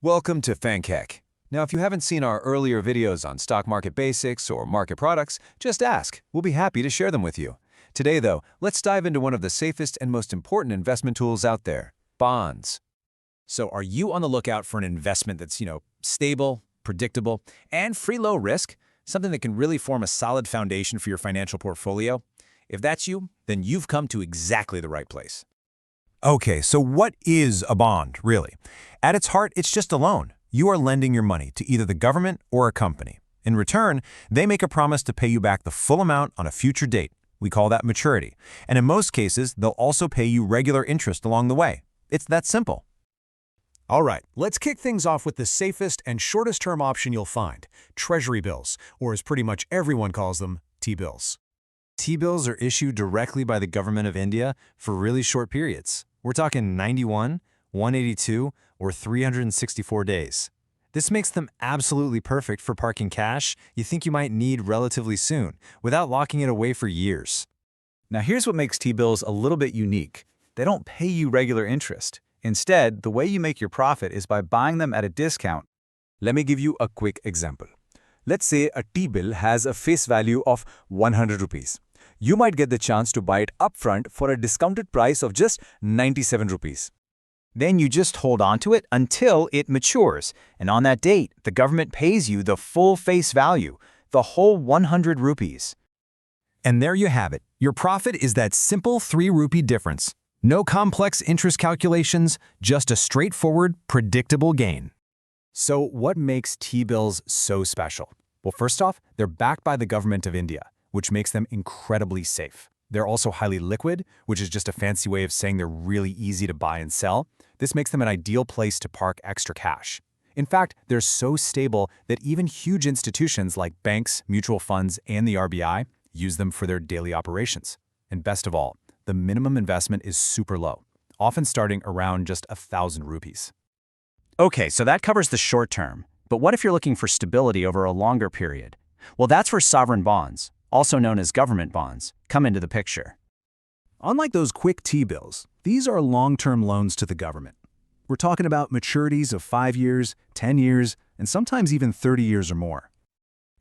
Welcome to Phankk. Now, if you haven't seen our earlier videos on stock market basics or market products, just ask. We'll be happy to share them with you. Today, though, let's dive into one of the safest and most important investment tools out there, bonds. So are you on the lookout for an investment that's, stable, predictable, and free low risk? Something that can really form a solid foundation for your financial portfolio? If that's you, then you've come to exactly the right place. Okay, so what is a bond, really? At its heart, it's just a loan. You are lending your money to either the government or a company. In return, they make a promise to pay you back the full amount on a future date. We call that maturity. And in most cases, they'll also pay you regular interest along the way. It's that simple. All right, let's kick things off with the safest and shortest-term option you'll find, Treasury bills, or as pretty much everyone calls them, T-bills. T-bills are issued directly by the government of India for really short periods. We're talking 91, 182, or 364 days. This makes them absolutely perfect for parking cash you think you might need relatively soon, without locking it away for years. Now here's what makes T-bills a little bit unique. They don't pay you regular interest. Instead, the way you make your profit is by buying them at a discount. Let me give you a quick example. Let's say a T-bill has a face value of 100 rupees. You might get the chance to buy it upfront for a discounted price of just 97 rupees. Then you just hold on to it until it matures, and on that date, the government pays you the full face value, the whole 100 rupees. And there you have it. Your profit is that simple 3 rupee difference. No complex interest calculations, just a straightforward, predictable gain. So what makes T-bills so special? Well, first off, they're backed by the government of India, which makes them incredibly safe. They're also highly liquid, which is just a fancy way of saying they're really easy to buy and sell. This makes them an ideal place to park extra cash. In fact, they're so stable that even huge institutions like banks, mutual funds, and the RBI use them for their daily operations. And best of all, the minimum investment is super low, often starting around just 1,000 rupees. Okay, so that covers the short term. But what if you're looking for stability over a longer period? Well, that's where sovereign bonds, also known as government bonds, come into the picture. Unlike those quick T-bills, these are long-term loans to the government. We're talking about maturities of 5 years, 10 years, and sometimes even 30 years or more.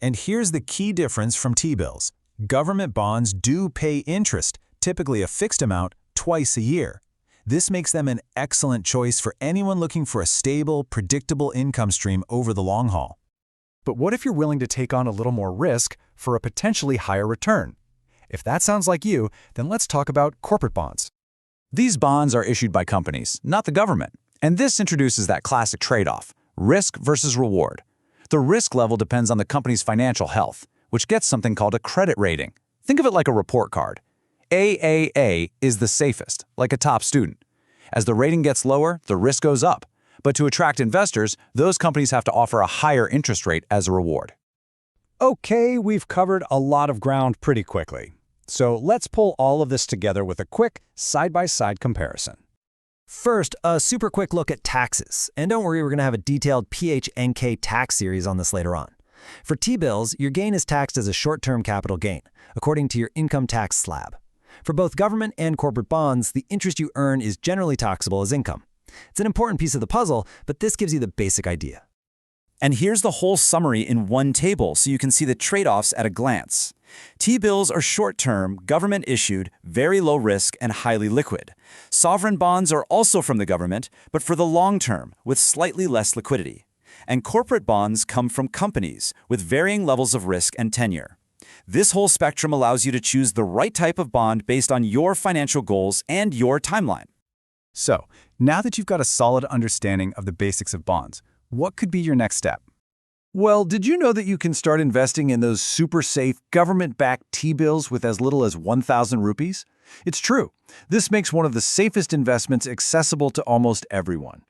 And here's the key difference from T-bills. Government bonds do pay interest, typically a fixed amount, twice a year. This makes them an excellent choice for anyone looking for a stable, predictable income stream over the long haul. But what if you're willing to take on a little more risk for a potentially higher return? If that sounds like you, then let's talk about corporate bonds. These bonds are issued by companies, not the government. And this introduces that classic trade-off, risk versus reward. The risk level depends on the company's financial health, which gets something called a credit rating. Think of it like a report card. AAA is the safest, like a top student. As the rating gets lower, the risk goes up. But to attract investors, those companies have to offer a higher interest rate as a reward. Okay, we've covered a lot of ground pretty quickly. So let's pull all of this together with a quick side-by-side comparison. First, a super quick look at taxes. And don't worry, we're going to have a detailed PHNK tax series on this later on. For T-bills, your gain is taxed as a short-term capital gain, according to your income tax slab. For both government and corporate bonds, the interest you earn is generally taxable as income. It's an important piece of the puzzle, but this gives you the basic idea. And here's the whole summary in one table so you can see the trade-offs at a glance. T-bills are short-term, government-issued, very low risk, and highly liquid. Sovereign bonds are also from the government, but for the long term, with slightly less liquidity. And corporate bonds come from companies with varying levels of risk and tenure. This whole spectrum allows you to choose the right type of bond based on your financial goals and your timeline. So, now that you've got a solid understanding of the basics of bonds, what could be your next step? Well, did you know that you can start investing in those super safe government-backed T-bills with as little as 1,000 rupees? It's true. This makes one of the safest investments accessible to almost everyone.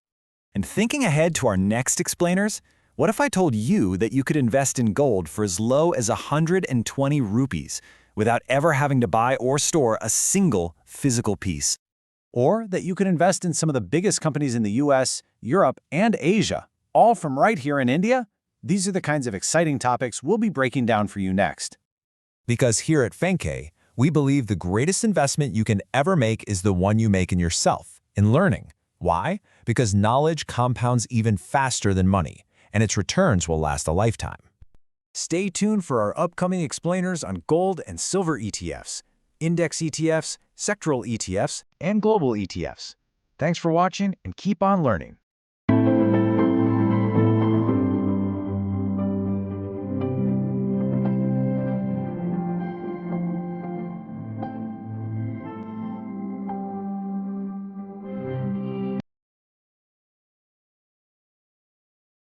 And thinking ahead to our next explainers, what if I told you that you could invest in gold for as low as 120 rupees without ever having to buy or store a single physical piece? Or that you could invest in some of the biggest companies in the US, Europe, and Asia, all from right here in India? These are the kinds of exciting topics we'll be breaking down for you next. Because here at Phankk, we believe the greatest investment you can ever make is the one you make in yourself, in learning. Why? Because knowledge compounds even faster than money, and its returns will last a lifetime. Stay tuned for our upcoming explainers on gold and silver ETFs, index ETFs, sectoral ETFs, and global ETFs. Thanks for watching and keep on learning.